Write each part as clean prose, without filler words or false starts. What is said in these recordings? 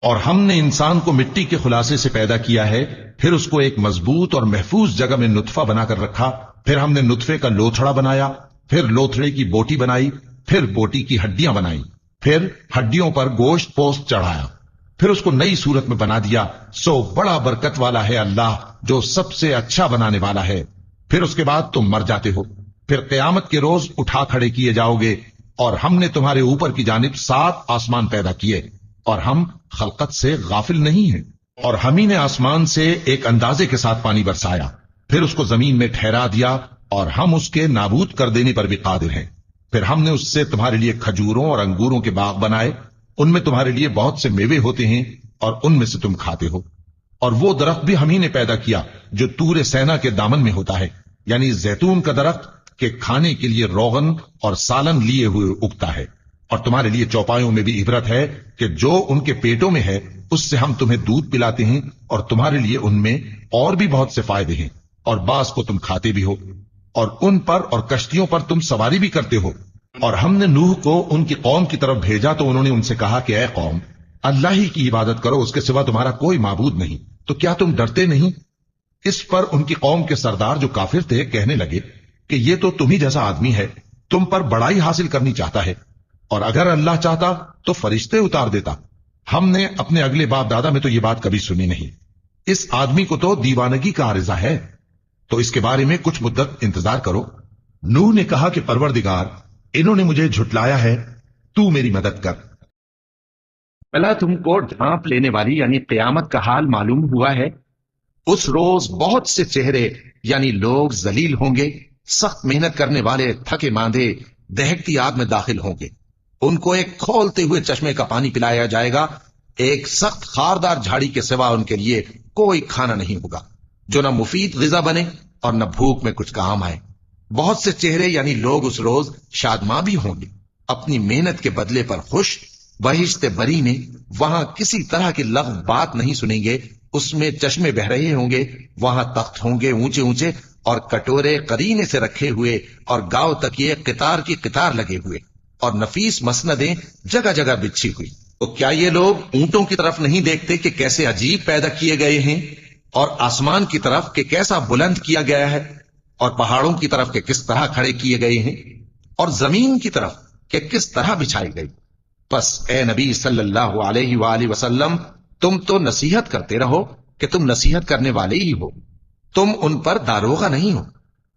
اور ہم نے انسان کو مٹی کے خلاصے سے پیدا کیا ہے، پھر اس کو ایک مضبوط اور محفوظ جگہ میں نطفہ بنا کر رکھا، پھر ہم نے نطفے کا لوتھڑا بنایا، پھر لوتھڑے کی بوٹی بنائی، پھر بوٹی کی ہڈیاں بنائی، پھر ہڈیوں پر گوشت پوست چڑھایا، پھر اس کو نئی صورت میں بنا دیا۔ سو بڑا برکت والا ہے اللہ، جو سب سے اچھا بنانے والا ہے۔ پھر اس کے بعد تم مر جاتے ہو، پھر قیامت کے روز اٹھا کھڑے کیے جاؤ گے، اور ہم نے تمہارے اوپر کی جانب 7 آسمان پیدا کیے، اور ہم خلقت سے غافل نہیں ہیں۔ اور ہم ہی نے آسمان سے ایک اندازے کے ساتھ پانی برسایا، پھر اس کو زمین میں ٹھہرا دیا، اور ہم اس کے نابود کر دینے پر بھی قادر ہیں۔ پھر ہم نے اس سے تمہارے لیے کھجوروں اور انگوروں کے باغ بنائے، ان میں تمہارے لیے بہت سے میوے ہوتے ہیں، اور ان میں سے تم کھاتے ہو۔ اور وہ درخت بھی ہم ہی نے پیدا کیا جو طور سینا کے دامن میں ہوتا ہے، یعنی زیتون کا درخت کہ کھانے کے لیے روغن اور سالن لیے ہوئے اگتا ہے۔ اور تمہارے لیے چوپایوں میں بھی عبرت ہے کہ جو ان کے پیٹوں میں ہے اس سے ہم تمہیں دودھ پلاتے ہیں، اور تمہارے لیے ان میں اور بھی بہت سے فائدے ہیں، اور بعض کو تم کھاتے بھی ہو، اور ان پر اور کشتیوں پر تم سواری بھی کرتے ہو۔ اور ہم نے نوح کو ان کی قوم کی طرف بھیجا تو انہوں نے ان سے کہا کہ اے قوم، اللہ ہی کی عبادت کرو، اس کے سوا تمہارا کوئی معبود نہیں، تو کیا تم ڈرتے نہیں؟ اس پر ان کی قوم کے سردار جو کافر تھے کہنے لگے کہ یہ تو تم ہی جیسا آدمی ہے، تم پر بڑائی حاصل کرنی چاہتا ہے، اور اگر اللہ چاہتا تو فرشتے اتار دیتا۔ ہم نے اپنے اگلے باپ دادا میں تو یہ بات کبھی سنی نہیں، اس آدمی کو تو دیوانگی کا عارضہ ہے، تو اس کے بارے میں کچھ مدت انتظار کرو۔ نوح نے کہا کہ پروردگار، انہوں نے مجھے جھٹلایا ہے، تو میری مدد کر۔ بھلا تم کو ڈھانپ لینے والی یعنی قیامت کا حال معلوم ہوا ہے؟ اس روز بہت سے چہرے یعنی لوگ ذلیل ہوں گے، سخت محنت کرنے والے تھکے ماندے دہکتی آگ میں داخل ہوں گے۔ ان کو ایک کھولتے ہوئے چشمے کا پانی پلایا جائے گا، ایک سخت خاردار جھاڑی کے سوا ان کے لیے کوئی کھانا نہیں ہوگا جو نہ مفید غذا بنے اور نہ بھوک میں کچھ کام آئے۔ بہت سے چہرے یعنی لوگ اس روز شادماں بھی ہوں گے، اپنی محنت کے بدلے پر خوش۔ بہشت بری میں وہاں کسی طرح کی لغو بات نہیں سنیں گے، اس میں چشمے بہ رہے ہوں گے، وہاں تخت ہوں گے اونچے اونچے اور کٹورے قرینے سے رکھے ہوئے، اور گاؤ تکیے قطار کی قطار لگے ہوئے، اور نفیس مسندیں جگہ جگہ بچھی ہوئی۔ تو کیا یہ لوگ اونٹوں کی طرف نہیں دیکھتے کہ کیسے عجیب پیدا کیے گئے ہیں، اور آسمان کی طرف کہ کیسا بلند کیا گیا ہے، اور پہاڑوں کی طرف کہ کس طرح کھڑے کیے گئے ہیں، اور زمین کی طرف کہ کس طرح بچھائی گئی؟ بس اے نبی صلی اللہ علیہ وآلہ وسلم، تم تو نصیحت کرتے رہو کہ تم نصیحت کرنے والے ہی ہو، تم ان پر داروغہ نہیں ہو۔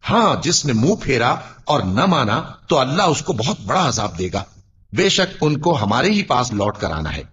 ہاں، جس نے منہ پھیرا اور نہ مانا تو اللہ اس کو بہت بڑا عذاب دے گا، بے شک ان کو ہمارے ہی پاس لوٹ کر آنا ہے۔